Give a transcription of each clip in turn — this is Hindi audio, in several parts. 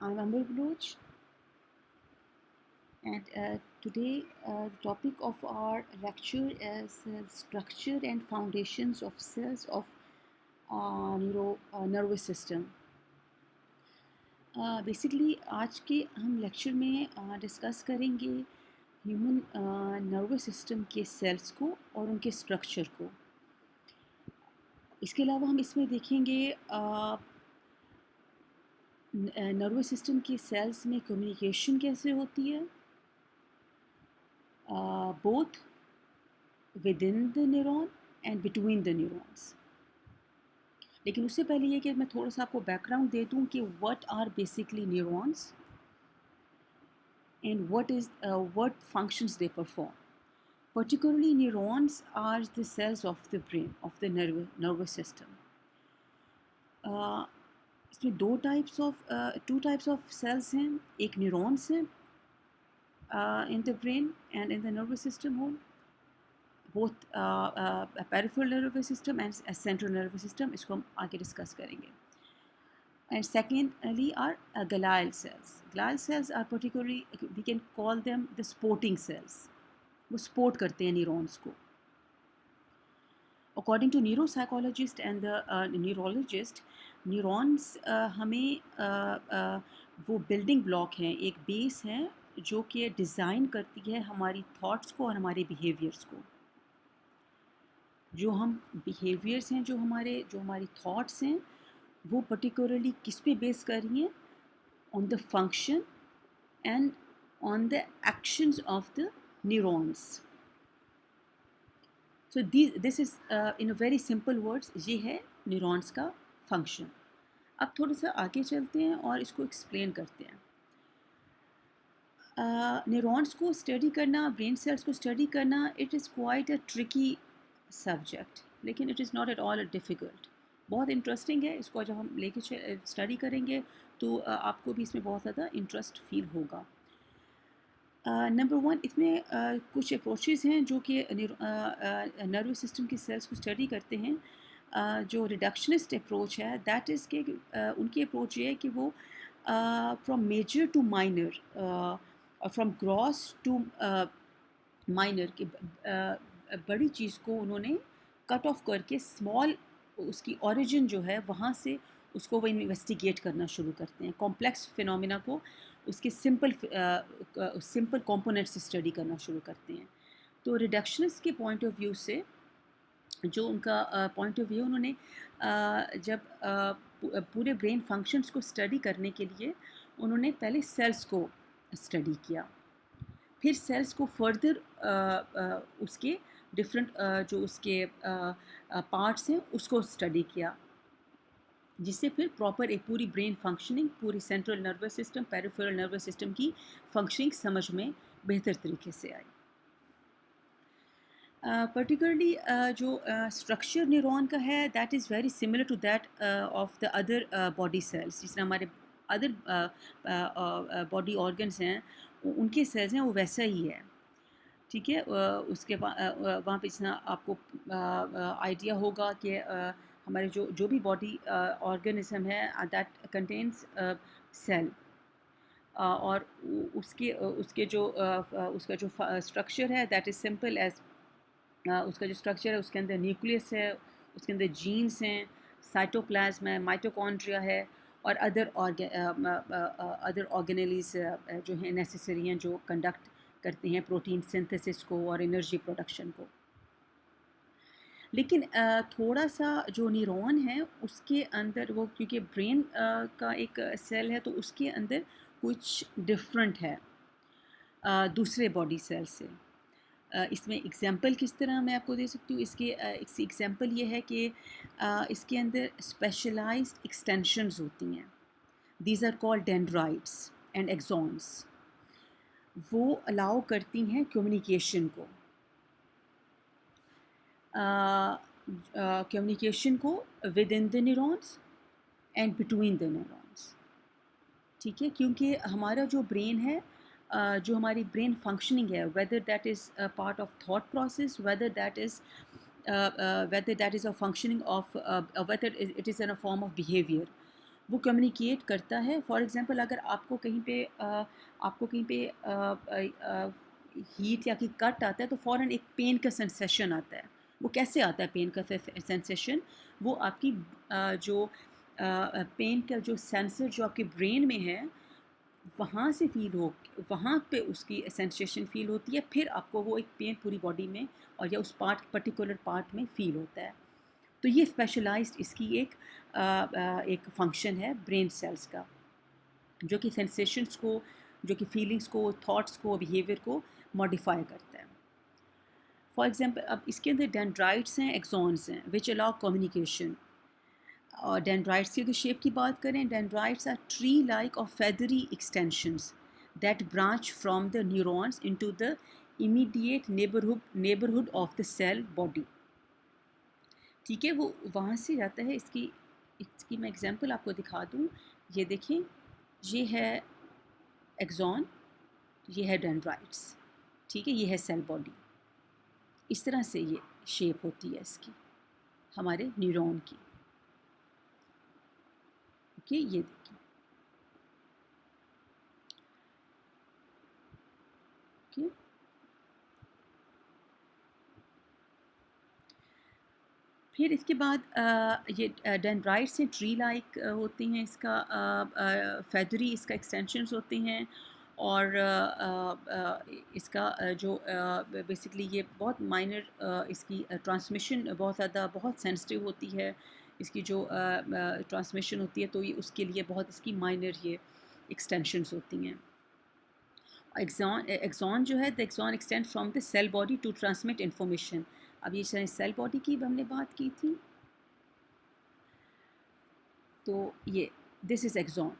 I'm Amber Baloch, and today the topic of our lecture is structure and foundations of cells of nervous system. Basically आज के हम लेक्चर में डिस्कस करेंगे ह्यूमन नर्वस सिस्टम के सेल्स को और उनके स्ट्रक्चर को. इसके अलावा हम इसमें देखेंगे नर्वस सिस्टम के सेल्स में कम्युनिकेशन कैसे होती है, both within the neuron and between the neurons. लेकिन उससे पहले ये कि मैं थोड़ा सा आपको बैकग्राउंड दे दूं कि what are basically neurons and what functions they perform. Particularly neurons are the cells of the brain, of the nervous system. इसमें two types of cells हैं. एक neurons हैं in the brain and in the nervous system whole, both peripheral nervous system and central nervous system. इसको हम आगे डिस्कस करेंगे. And secondly are glial cells. Glial cells are particularly, we can call them the sporting cells. वो sport करते हैं neurons को. According to neuropsychologist and the neurologist, neurons हमें वो building block हैं, एक base है जो कि डिज़ाइन करती है हमारी thoughts को और हमारे behaviors को. जो हम behaviors हैं, जो हमारी thoughts हैं, वो particularly किस पे बेस कर रही हैं? On the function and on the actions of the neurons. So this is in a very simple words, ये है neurons का function. अब थोड़ा सा आगे चलते हैं और इसको explain करते हैं. Neurons को study करना, brain cells को study करना, it is quite a tricky subject, लेकिन it is not at all difficult. बहुत इंटरेस्टिंग है. इसको जब हम लेके स्टडी करेंगे तो आपको भी इसमें बहुत ज़्यादा इंटरेस्ट फील होगा. नंबर वन, इसमें कुछ अप्रोचेस हैं जो कि नर्वस सिस्टम की सेल्स को स्टडी करते हैं. जो रिडक्शनिस्ट अप्रोच है, दैट इज़ के उनकी अप्रोच ये है कि वो from major to minor, from gross to minor की बड़ी चीज़ को उन्होंने कट ऑफ करके स्मॉल उसकी ओरिजिन जो है वहाँ से उसको वो इन्वेस्टिगेट करना शुरू करते हैं. कॉम्प्लेक्स फिनोमिना को उसके सिंपल कंपोनेंट से स्टडी करना शुरू करते हैं. तो रिडक्शनिस्ट के पॉइंट ऑफ व्यू से जो उनका पॉइंट ऑफ व्यू, उन्होंने जब पूरे ब्रेन फंक्शंस को स्टडी करने के लिए उन्होंने पहले सेल्स को स्टडी किया, फिर सेल्स को फर्दर उसके डिफरेंट जो उसके पार्ट्स हैं उसको स्टडी किया, जिससे फिर प्रॉपर एक पूरी ब्रेन फंक्शनिंग, पूरी central nervous system, peripheral nervous system की फंक्शनिंग समझ में बेहतर तरीके से आई. पर्टिकुलरली जो स्ट्रक्चर न्यूरॉन का है, that is very similar to that of the other body cells. जिस तरह हमारे अदर बॉडी ऑर्गन्स हैं, उनके सेल्स हैं, वो वैसा ही है. ठीक है. उसके वहाँ पे इतना आपको आइडिया होगा कि हमारे जो भी बॉडी ऑर्गेनिज्म है, दैट कंटेन्स सेल, और उसके जो उसका जो स्ट्रक्चर है, दैट इज़ सिंपल एज उसका जो स्ट्रक्चर है उसके अंदर न्यूक्लियस है, उसके अंदर जीन्स हैं, साइटोप्लाज्म है, माइटोकॉन्ड्रिया है, और अदर ऑर्गेनेलीज जो हैं नेसेसरी हैं, जो कंडक्ट करते हैं प्रोटीन सिंथेसिस को और एनर्जी प्रोडक्शन को. लेकिन थोड़ा सा जो न्यूरॉन है उसके अंदर वो, क्योंकि ब्रेन का एक सेल है, तो उसके अंदर कुछ डिफरेंट है दूसरे बॉडी सेल से. इसमें एग्जांपल किस तरह मैं आपको दे सकती हूँ. इसके एग्जांपल ये है कि इसके अंदर स्पेशलाइज्ड एक्सटेंशंस होती हैं. These are called dendrites and axons. वो अलाउ करती हैं कम्युनिकेशन को, कम्युनिकेशन को within the neurons and between the neurons. ठीक है. क्योंकि हमारा जो ब्रेन है, जो हमारी ब्रेन फंक्शनिंग है, whether that is part of thought process, whether that is a functioning of, whether it is in a form of behaviour, वो कम्युनिकेट करता है। फॉर एग्ज़ाम्पल अगर आपको कहीं पे हीट या कि कट आता है तो फ़ौरन एक पेन का सेंसेशन आता है। वो कैसे आता है पेन का सेंसेशन? वो आपकी जो पेन का जो सेंसर जो आपके ब्रेन में है, वहाँ से फ़ील हो वहाँ पे उसकी सेंसेशन फ़ील होती है, फिर आपको वो एक पेन पूरी बॉडी में और या उस पर्टिकुलर पार्ट में फ़ील होता है। तो ये स्पेशलाइज्ड इसकी एक फंक्शन है ब्रेन सेल्स का, जो कि सेंसेशंस को, जो कि फीलिंग्स को, थॉट्स को, बिहेवियर को मॉडिफाई करता है। फॉर एग्जांपल अब इसके अंदर डेंड्राइट्स हैं, एक्सॉन्स हैं, विच अलाउ कम्युनिकेशन। और डेंड्राइट्स की अगर शेप की बात करें, डेंड्राइट्स आर ट्री लाइक और feathery extensions that branch from the neurons into the immediate neighbourhood of the cell body. ठीक है, वो वहाँ से जाता है। इसकी मैं एग्जांपल आपको दिखा दूँ। ये देखें, ये है एक्सॉन, ये है डेंड्राइट्स। ठीक है, ये है सेल बॉडी। इस तरह से ये शेप होती है इसकी, हमारे न्यूरॉन की। ओके, ये देखिए। ओके, फिर इसके बाद ये डेंड्राइट्स हैं, ट्री लाइक होती हैं। इसका फेदरी इसका एक्सटेंशंस होते हैं। और इसका जो बेसिकली ये बहुत माइनर इसकी ट्रांसमिशन बहुत सेंसिटिव होती है। इसकी जो ट्रांसमिशन होती है, तो ये उसके लिए बहुत इसकी माइनर ये एक्सटेंशंस होती हैं। एक्सॉन जो है, the axon extend from the cell body to transmit information. अब ये सेल बॉडी की हमने बात की थी, तो ये दिस इज़ एक्सॉन।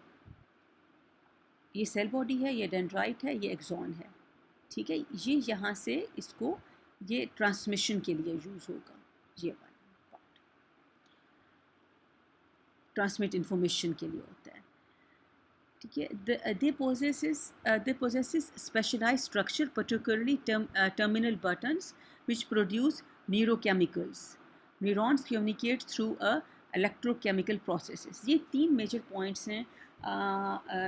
ये सेल बॉडी है, ये डेंड्राइट है, ये एक्सॉन है। ठीक है, ये यहाँ से इसको ये ट्रांसमिशन के लिए यूज़ होगा। ये वाला पार्ट ट्रांसमिट इंफॉर्मेशन के लिए होता है। ठीक है, they possesses specialised structure, particularly terminal buttons which produce neurochemicals. Neurons communicate through electrochemical processes. ये 3 मेजर पॉइंट्स हैं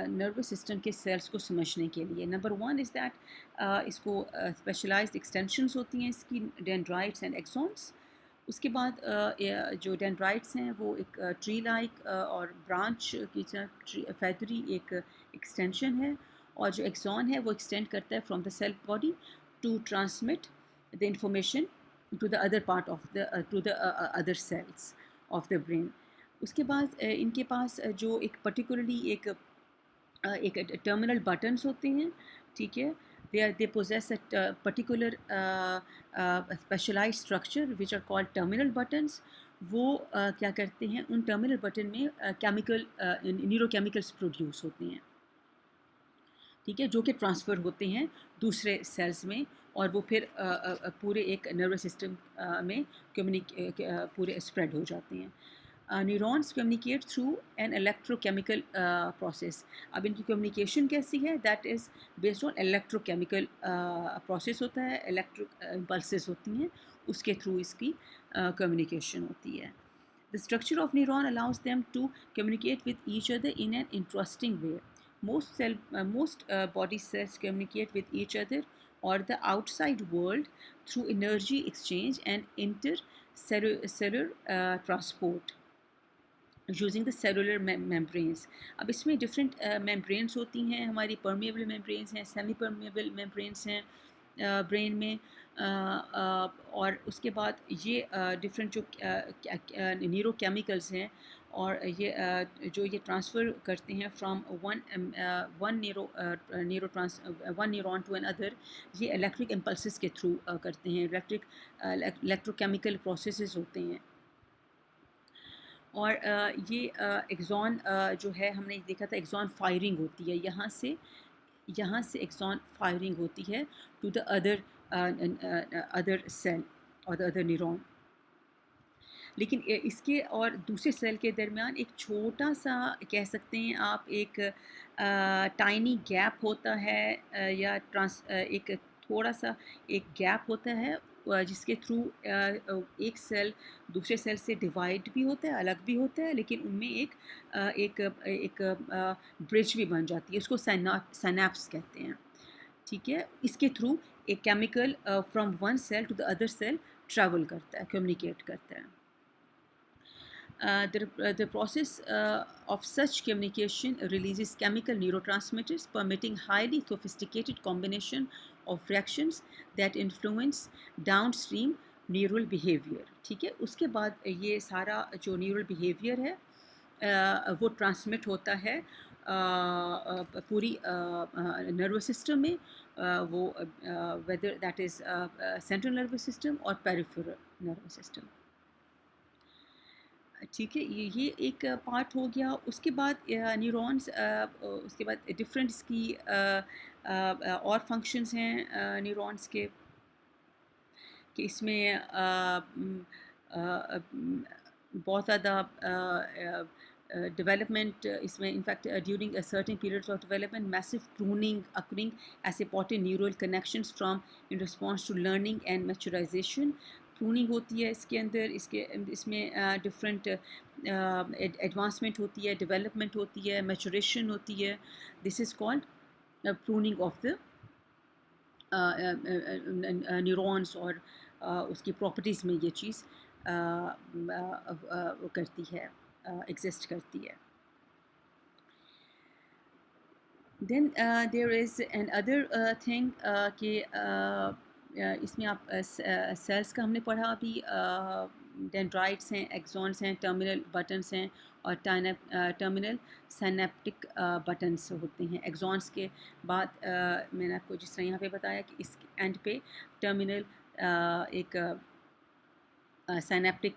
नर्वस सिस्टम के सेल्स को समझने के लिए। नंबर 1 इज़ दैट इसको स्पेशलाइज्ड एक्सटेंशंस होती हैं इसकी, डेंड्राइट्स एंड एक्सॉन्स। उसके बाद जो डेंड्राइट्स हैं वो एक ट्री लाइक और ब्रांच की तरह फेदरी एक एक्सटेंशन है। और जो एक्सॉन है वो एक्सटेंड करता है from the cell body to transmit the information to the other part of the to the other cells of the brain. उसके बाद इनके पास जो एक पर्टिकुलरली एक टर्मिनल बटन्स होते हैं। ठीक है, they possess a particular specialized structure which are called terminal buttons। वो क्या करते हैं, उन टर्मिनल बटन में केमिकल न्यूरोकेमिकल्स प्रोड्यूस होते हैं। ठीक है, जो कि ट्रांसफ़र होते हैं दूसरे सेल्स में, और वो फिर पूरे एक नर्वस सिस्टम में पूरे स्प्रेड हो जाते हैं। Neurons communicate through an electrochemical process. अब इनकी कम्युनिकेशन कैसी है? That is based on electrochemical process होता है, इलेक्ट्रिक इम्पल्सेस होती हैं, उसके थ्रू इसकी कम्युनिकेशन होती है। The structure of neuron allows them to communicate with each other in an interesting way. Most body cells communicate with each other or the outside world through energy exchange and intercellular transport using the cellular membranes. अब इसमें डिफरेंट मेम्ब्रेन्स होती हैं, हमारी परमेबल मेम्ब्रेन्स हैं, सेमी परमेबल मेम्ब्रेन्स हैं ब्रेन में। और उसके बाद ये डिफरेंट जो न्यूरोकेमिकल्स हैं, और ये जो ये ट्रांसफ़र करते हैं from one neuron to another, ये इलेक्ट्रिक इम्पल्सेस के थ्रू करते हैं। इलेक्ट्रोकेमिकल प्रोसेसेस होते हैं। और ये एक्सॉन जो है, हमने देखा था एक्सॉन फायरिंग होती है, यहाँ से एक्सॉन फायरिंग होती है टू द अदर सेल और द अदर न्यूरॉन। लेकिन इसके और दूसरे सेल के दरमियान एक छोटा सा, कह सकते हैं आप, एक टाइनी गैप होता है, या एक थोड़ा सा एक गैप होता है जिसके थ्रू एक सेल दूसरे सेल से डिवाइड भी होता है, अलग भी होता है, लेकिन उनमें एक ब्रिज भी बन जाती है, उसको साइनैप्स कहते हैं। ठीक है, इसके थ्रू एक chemical from one cell to the other cell travel करता है, कम्युनिकेट करता है. The process of such communication releases chemical neurotransmitters, permitting highly sophisticated combination of reactions that influence downstream neural behavior. ठीक है, उसके बाद ये सारा जो neural behavior है वो ट्रांसमिट होता है पूरी नर्वस सिस्टम में, वो weather that is central nervous system और पेरिफेरल नर्वस सिस्टम. ठीक है, ये एक पार्ट हो गया. उसके बाद न्यूरॉन्स, उसके बाद डिफरेंट इसकी और फंक्शंस हैं न्यूरॉन्स के, कि इसमें बहुत ज़्यादा development इसमें in fact during a certain periods of development massive pruning occurring as important neural connections from in response to learning and maturization. Pruning होती है इसके अंदर, इसमें डिफरेंट एडवांसमेंट होती है, डेवलपमेंट होती है, मैचुरेशन होती है. This is called pruning of the neurons, और उसकी प्रॉपर्टीज़ में ये चीज़ करती है, एग्जिस्ट करती है. Then there is another thing कि इसमें आप सेल्स का हमने पढ़ा अभी. डेंड्राइट्स हैं, एक्सॉन्स हैं, टर्मिनल बटन्स हैं, और टर्मिनल साइनेप्टिक बटन्स होते हैं. एक्सॉन्स के बाद मैंने आपको जिस तरह यहाँ पे बताया कि इस एंड पे टर्मिनल एक साइनेप्टिक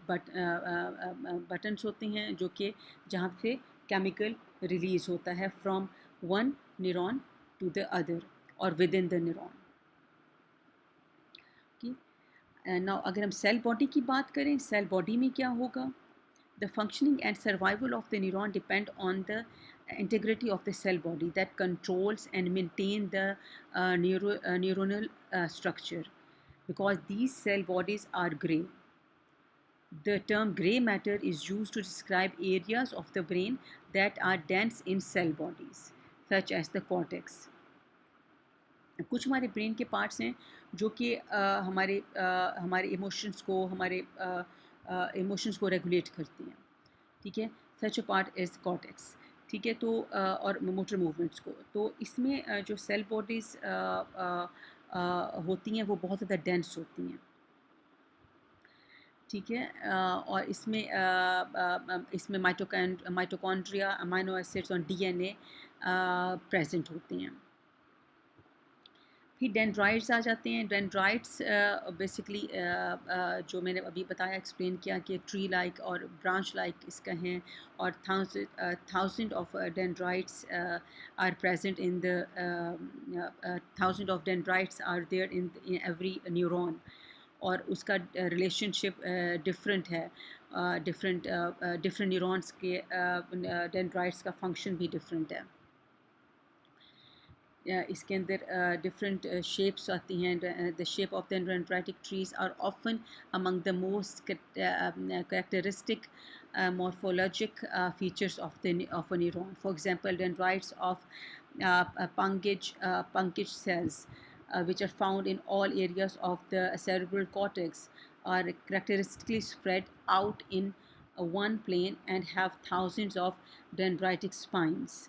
बटन्स होते हैं, जो कि जहाँ पे केमिकल रिलीज़ होता है from one neuron to the other और within the neuron. Now अगर हम सेल बॉडी की बात करें, सेल बॉडी में क्या होगा? The functioning and survival of the neuron depend on the integrity of the cell body that controls and maintain the neuronal structure, because these cell bodies are gray. The term gray matter is used to describe areas of the brain that are dense in cell bodies, such as the cortex. कुछ हमारे ब्रेन के पार्ट्स हैं जो कि हमारे इमोशंस को रेगुलेट करती हैं. ठीक है, सच अ पार्ट इज़ कॉर्टेक्स. ठीक है, तो और मोटर मूवमेंट्स को, तो इसमें जो सेल बॉडीज़ होती हैं वो बहुत ज़्यादा डेंस होती हैं. ठीक है, और इसमें माइटोकॉन्ड्रिया, अमाइनो एसिड्स और डीएनए प्रेजेंट होते हैं. फिर डेंड्राइट्स आ जाते हैं. डेंड्राइट्स बेसिकली जो मैंने अभी बताया, एक्सप्लेन किया कि ट्री लाइक और ब्रांच लाइक इसका हैं, और thousand of dendrites are present in the thousand of dendrites are there in every neuron, और उसका रिलेशनशिप डिफरेंट है. डिफरेंट न्यूरॉन्स के डेंड्राइट्स का फंक्शन भी डिफरेंट है. इसके अंदर डिफरेंट शेप्स आती हैं. The shape of the dendritic trees are often among the most characteristic morphologic features of a neuron. For example, dendrites of Purkinje cells, which are found in all areas of the cerebral cortex, are characteristically spread out in one plane and have thousands of dendritic spines.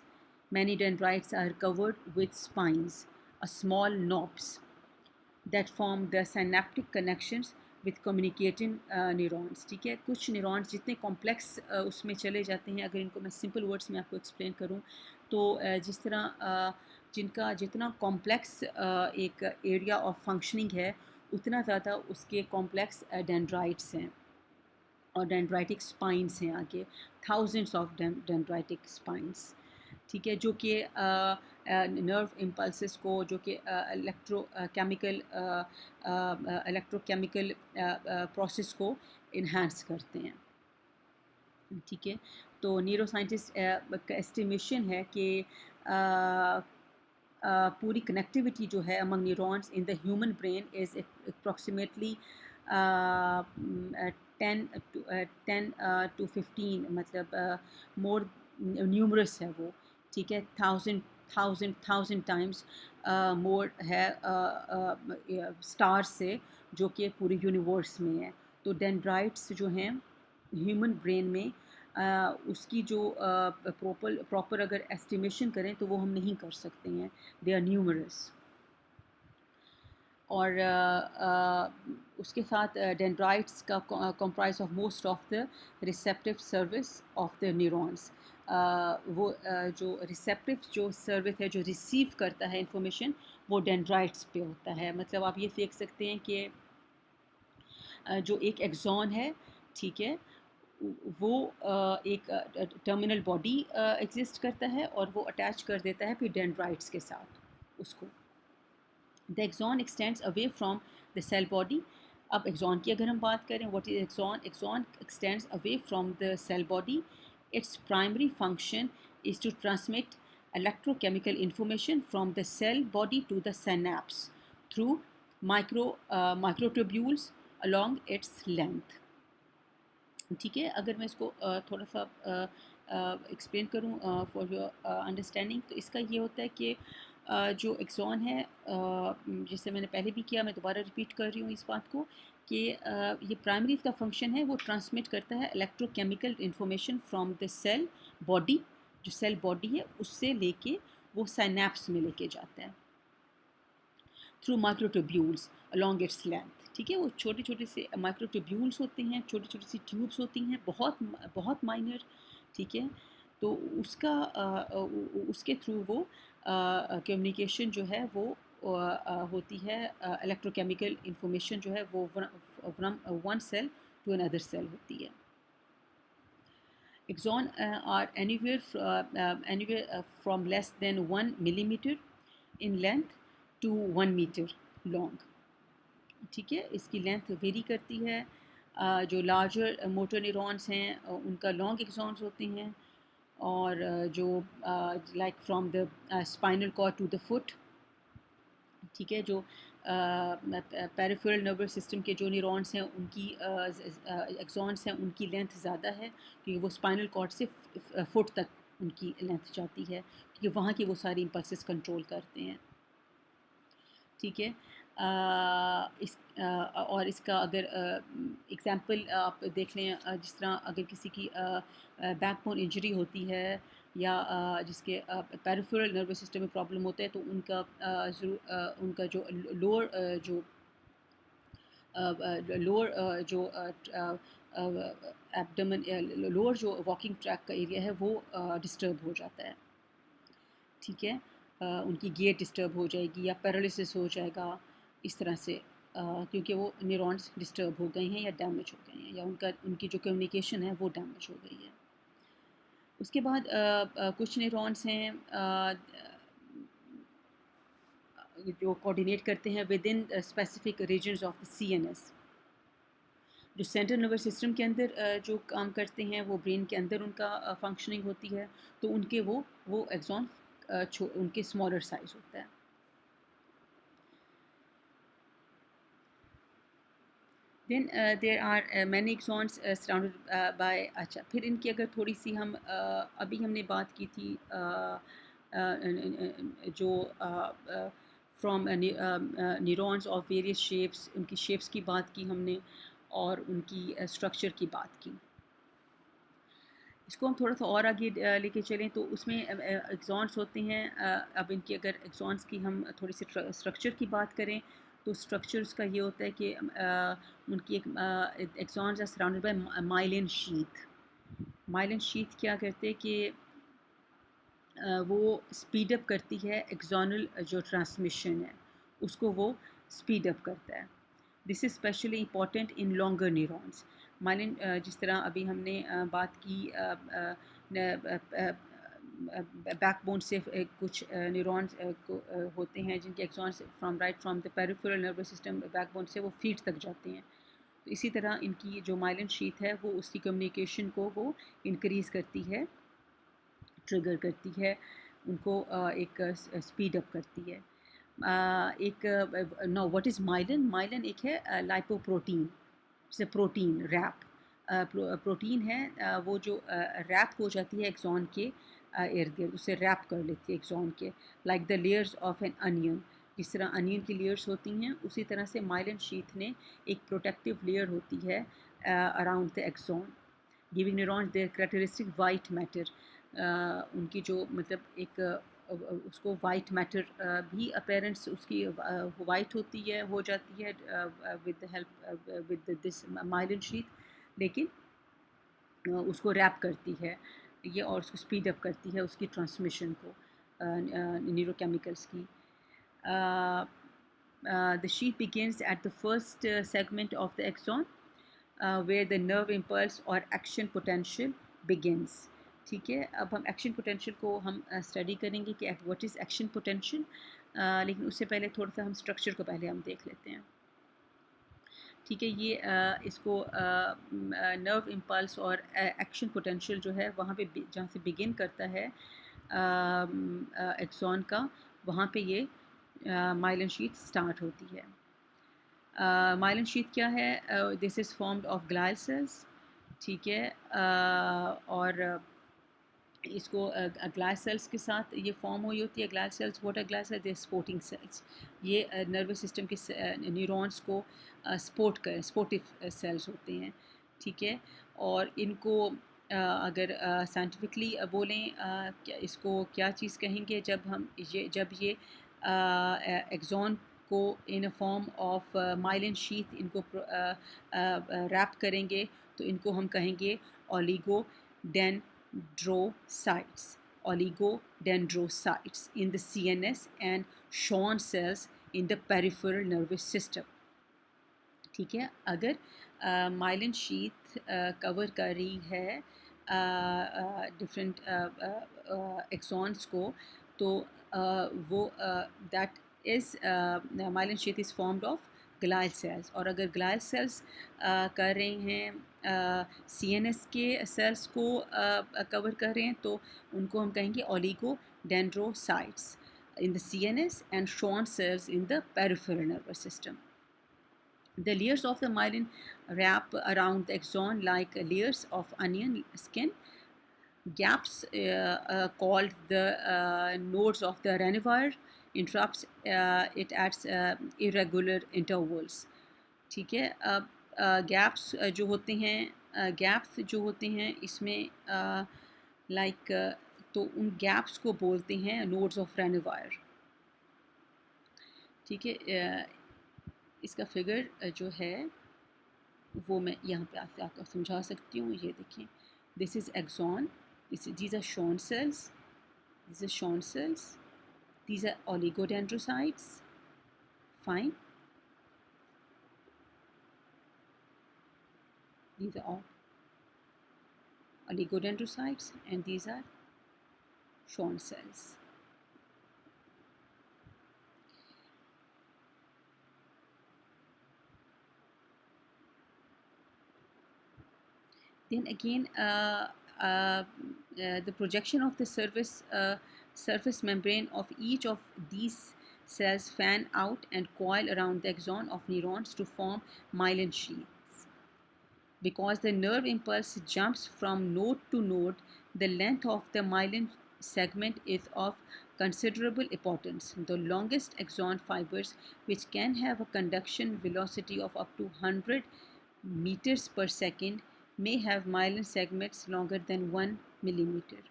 Many dendrites are covered with spines, small knobs that form the synaptic connections with communicating neurons. ठीक है, कुछ न्यूरॉन्स जितने कॉम्प्लेक्स उसमें चले जाते हैं, अगर इनको मैं सिंपल वर्ड्स में आपको एक्सप्लेन करूँ तो जिस तरह जिनका जितना कॉम्प्लेक्स एक एरिया ऑफ फंक्शनिंग है, उतना ज़्यादा उसके कॉम्प्लेक्स डेंड्राइट्स हैं और डेंड्राइटिक स्पाइंस हैं आगे, थाउजेंड्स ऑफ डेंड्राइटिक स्पाइंस. ठीक है, जो कि नर्व इम्पल्सेस को, जो कि इलेक्ट्रोकेमिकल प्रोसेस को इन्हांस करते हैं. ठीक है, तो न्यूरो साइंटिस्ट का एस्टिमेशन है कि पूरी कनेक्टिविटी जो है among neurons in the human brain is approximately 10 to 15, मतलब मोर न्यूमरस है वो, ठीक है, थाउजेंड टाइम्स मोर है स्टार से, जो कि पूरे यूनिवर्स में है। तो डेंड्राइट्स जो हैं ह्यूमन ब्रेन में उसकी जो प्रॉपर अगर एस्टिमेशन करें तो वो हम नहीं कर सकते हैं, दे आर न्यूमरस। और उसके साथ डेंड्राइट्स का comprise of most of the receptive service of the neurons. वो जो रिसेप्टिव जो सर्विस है, जो रिसीव करता है इंफॉर्मेशन, वो डेंड्राइट्स पे होता है। मतलब आप ये देख सकते हैं कि जो एक एक्सॉन है, ठीक है, वो एक टर्मिनल बॉडी एग्जिस्ट करता है और वो अटैच कर देता है फिर डेंड्राइट्स के साथ उसको। The axon extends away from the cell body. अब एक्सॉन की अगर हम बात करें, what is axon? Axon extends away from the cell body. Its primary function is to transmit electrochemical information from the cell body to the synapse through microtubules along its length। ठीक है, अगर मैं इसको थोड़ा सा एक्सप्लेन करूँ फॉर योर अंडरस्टैंडिंग, तो इसका ये होता है कि जो एक्सॉन है, जिससे मैंने पहले भी किया, मैं दोबारा रिपीट कर रही हूँ इस बात को, कि ये प्राइमरी इसका फंक्शन है, वो ट्रांसमिट करता है electrochemical information from the cell body, जो सेल बॉडी है उससे लेके वो साइनेप्स में लेके जाता है through microtubules along its length. ठीक है, वो छोटे छोटे से माइक्रोट्यूब्यूल्स होते हैं, छोटी छोटी सी ट्यूब्स होती हैं, बहुत बहुत माइनर। ठीक है, तो उसके थ्रू वो कम्युनिकेशन जो है वो होती है। इलेक्ट्रोकेमिकल इंफॉर्मेशन जो है वो one cell to another cell होती है। Axon are anywhere from less than 1 millimeter in length to 1 meter long। ठीक है, इसकी लेंथ वेरी करती है। जो लार्जर मोटर न्यूरॉन्स हैं उनका लॉन्ग एक्सॉन्स होते हैं, और जो like from the spinal cord to the foot, ठीक है, जो पेरिफेरल नर्वस सिस्टम के जो न्यूरॉन्स हैं उनकी एक्सॉन्स हैं, उनकी लेंथ ज़्यादा है क्योंकि वो स्पाइनल कॉर्ड से फुट तक उनकी लेंथ जाती है, क्योंकि वहाँ की वो सारी इम्पल्सेस कंट्रोल करते हैं। ठीक है, और इसका अगर एग्ज़ाम्पल आप देख लें, जिस तरह अगर किसी की बैकबोन इंजरी होती है या जिसके पेरिफेरल नर्वस सिस्टम में प्रॉब्लम होता है, तो उनका जो लोअर जो एब्डोमेन, लोअर जो वॉकिंग ट्रैक का एरिया है वो डिस्टर्ब हो जाता है। ठीक है, उनकी गेट डिस्टर्ब हो जाएगी या पैरालिसिस हो जाएगा इस तरह से, क्योंकि वो न्यूरॉन्स डिस्टर्ब हो गए हैं या डैमेज हो गए हैं, या उनकी जो कम्युनिकेशन है वो डैमेज हो गई है। उसके बाद कुछ न्यूरॉन्स हैं जो कोऑर्डिनेट करते हैं within specific regions of the CNS। जो सेंट्रल नर्वस सिस्टम के अंदर जो काम करते हैं, वो ब्रेन के अंदर उनका फंक्शनिंग होती है, तो उनके वो एक्सॉन उनके स्मॉलर साइज होता है। Then there are many axons surrounded by. अच्छा, फिर इनकी अगर थोड़ी सी हम अभी हमने बात की थी जो from neurons of various shapes, उनकी शेप्स की बात की हमने और उनकी स्ट्रक्चर की बात की। इसको हम थोड़ा सा और आगे लेके चलें तो उसमें एक्सॉन्स होते हैं। अब इनकी अगर एक्सॉन्स की हम थोड़ी सी स्ट्रक्चर की बात करें, तो स्ट्रक्चर्स का ये होता है कि उनकी एक axons are surrounded by myelin sheath. Myelin sheath क्या करते हैं कि वो स्पीड अप करती है एक्सोनल जो ट्रांसमिशन है उसको वो स्पीड अप करता है। This is specially important in longer neurons. Myelin, जिस तरह अभी हमने बात की बैकबोन से कुछ न्यूरॉन्स होते हैं जिनके axons from the peripheral nervous system backbone से वो फीट तक जाते हैं। तो इसी तरह इनकी जो माइलिन शीथ है वो उसकी कम्युनिकेशन को वो इंक्रीज़ करती है, ट्रिगर करती है। उनको एक स्पीड अप करती है। एक know what is myelin? Myelin एक है लाइपोप्रोटीन, जैसे प्रोटीन रैप। प्रोटीन है वो जो रैप हो जाती है एक्सॉन के इर्द गिर्द, उसे रैप कर लेती है एक्सॉन के, like the layers of N onion. जिस तरह अनियन की लेयर्स होती हैं, उसी तरह से माइलिन शीथ ने एक प्रोटेक्टिव लेयर होती है around the axon, giving neurons their characteristic white matter. उनकी जो मतलब एक उसको वाइट मैटर भी अपेरेंट्स उसकी वाइट होती है, हो जाती है with the help with this myelin sheath, लेकिन उसको रैप करती है ये और उसको स्पीड अप करती है उसकी ट्रांसमिशन को न्यूरोकेमिकल्स की। The sheath begins at the first segment of the axon where the nerve impulse or action potential begins. ठीक है, अब हम एक्शन पोटेंशियल को हम स्टडी करेंगे कि व्हाट इज़ एक्शन पोटेंशियल, लेकिन उससे पहले थोड़ा सा हम स्ट्रक्चर को पहले हम देख लेते हैं। ठीक है, ये इसको नर्व इम्पल्स और एक्शन पोटेंशियल जो है वहाँ पे जहाँ से बिगिन करता है एक्सॉन का, वहाँ पे ये माइलिन शीथ स्टार्ट होती है। माइलिन शीथ क्या है? This is formed of glial cells. ठीक है, और इसको ग्लास सेल्स के साथ ये फॉर्म हुई होती है। Glial cells, what are glial cells? They supporting cells. ये नर्वस सिस्टम के न्यूरॉन्स को स्पोर्टिव सेल्स होते हैं। ठीक है, और इनको अगर साइंटिफिकली बोलें इसको क्या चीज़ कहेंगे, जब ये एक्सॉन को इन a form of myelin sheath इनको रैप करेंगे, तो इनको हम कहेंगे oligo dendrocytes, oligodendrocytes in the CNS and Schwann cells in the peripheral nervous system. ठीक है, अगर माइलिन शीथ कवर कर रही है डिफरेंट एक्सॉन्स को, तो वो that is myelin sheath is formed of glial cells. और अगर ग्लायल सेल्स कर रहे हैं CNS के सेल्स को कवर कर रहे हैं, तो उनको हम कहेंगे oligodendrocytes in the CNS and Schwann cells in the peripheral nervous system. The layers of the myelin wrap around the axon like layers of onion skin. Gaps called the nodes of the Ranvier interrupts it at irregular intervals. ठीक है, अब गैप्स जो होते हैं इसमें लाइक तो उन गैप्स को बोलते हैं नोड्स ऑफ रेनवायर। ठीक है, इसका फिगर जो है वो मैं यहाँ पे आपको समझा सकती हूँ। ये देखिए, this is axon, these are Schwann cells, these are Schwann cells, these are oligodendrocytes. Fine, these are all oligodendrocytes and these are Schwann cells. Then again, the projection of the surface membrane of each of these cells fan out and coil around the axon of neurons to form myelin sheaths. Because the nerve impulse jumps from node to node, the length of the myelin segment is of considerable importance. The longest axon fibers, which can have a conduction velocity of up to 100 meters per second, may have myelin segments longer than 1 millimeter.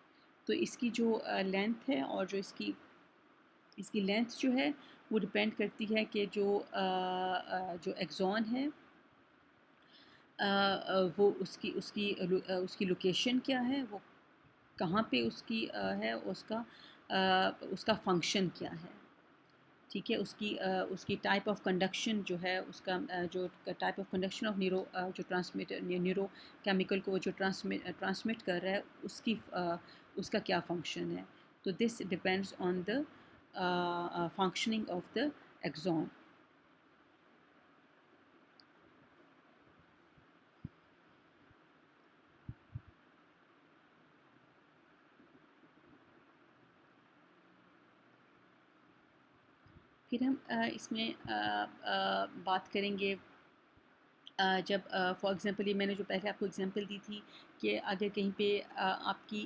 तो इसकी जो लेंथ है और जो इसकी लेंथ जो है वो डिपेंड करती है कि जो एक्सॉन है वो उसकी लोकेशन क्या है, वो कहाँ पे उसकी है, उसका फंक्शन क्या है। ठीक है, उसकी टाइप ऑफ कंडक्शन जो है, उसका जो टाइप ऑफ कंडक्शन ऑफ जो न्यूरो केमिकल को जो ट्रांसमिट कर रहा है, उसका क्या फंक्शन है। तो this depends on the functioning of the axon. फिर हम इसमें बात करेंगे जब फॉर एग्ज़ाम्पल ये मैंने जो पहले आपको एग्ज़ाम्पल दी थी कि अगर कहीं पे आपकी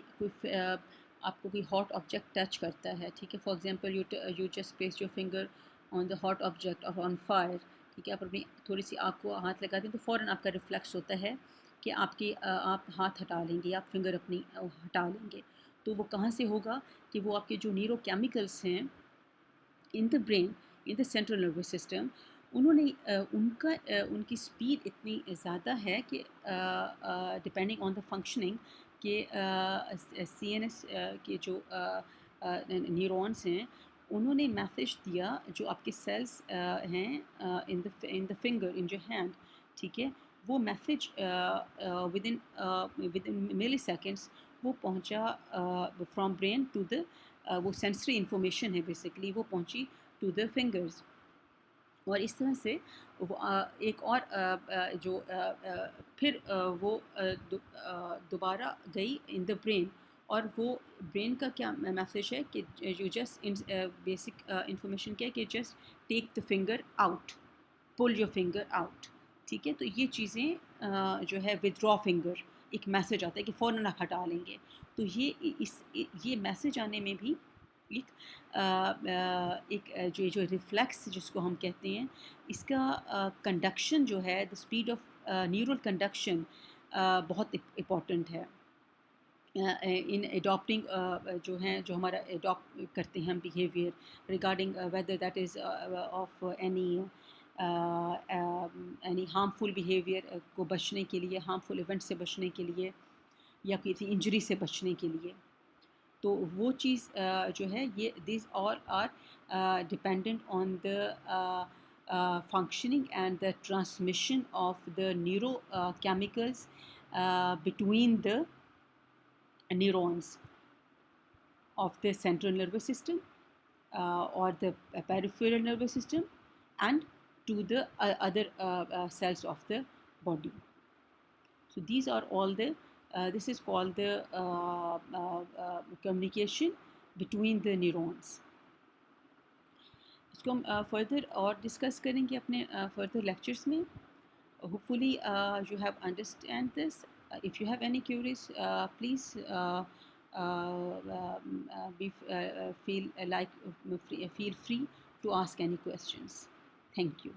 आपको कोई हॉट ऑब्जेक्ट टच करता है, ठीक है, for example you just place your finger on the hot object और ऑन फायर, ठीक है, आप अपनी थोड़ी सी आँख को हाथ लगाते हैं तो फ़ौरन आपका रिफ्लेक्स होता है कि आप हाथ हटा लेंगे, आप फिंगर अपनी हटा लेंगे। तो वो कहाँ से होगा कि वो आपके जो न्यूरोकेमिकल्स हैं in the brain, in the central nervous system, उनकी स्पीड इतनी ज़्यादा है कि डिपेंडिंग ऑन द फंक्शनिंग के CNS के जो न्यूरॉन्स हैं, उन्होंने मैसेज दिया जो आपके सेल्स हैं in the finger in your hand, ठीक है, वो message within milliseconds वो पहुंचा फ्रॉम ब्रेन टू द वो सेंसरी इंफॉर्मेशन है बेसिकली, वो पहुंची टू द फिंगर्स। और इस तरह से वो एक और जो फिर वो दोबारा गई इन द ब्रेन, और वो ब्रेन का क्या मैसेज है कि यू जस्ट बेसिक इंफॉर्मेशन क्या है कि just take the finger out, pull your finger out, ठीक है। तो ये चीज़ें जो है विदड्रॉ फिंगर एक मैसेज आता है कि फ़ौरन आप हटा लेंगे। तो ये मैसेज आने में भी एक जो जो रिफ्लेक्स जिसको हम कहते हैं, इसका कंडक्शन जो है, the speed of neural conduction बहुत इम्पॉर्टेंट है इन एडॉप्टिंग जो हैं, जो हमारा एडॉप्ट करते हैं हम behaviour regarding weather that is of any harmful behaviour को बचने के लिए, हार्मफुल इवेंट से बचने के लिए, या किसी इंजरी से बचने के लिए। तो वो चीज़ जो है, ये this all are dependent on the functioning and the transmission of the neurochemicals between the neurons of the central nervous system or the peripheral nervous system and to the other cells of the body. So these are all the this is called the communication between the neurons. इसको हम फर्दर और डिस्कस करेंगे अपने फर्दर लेक्चर्स में. Hopefully you have understand this. If you have any queries, please feel free to ask any questions. Thank you.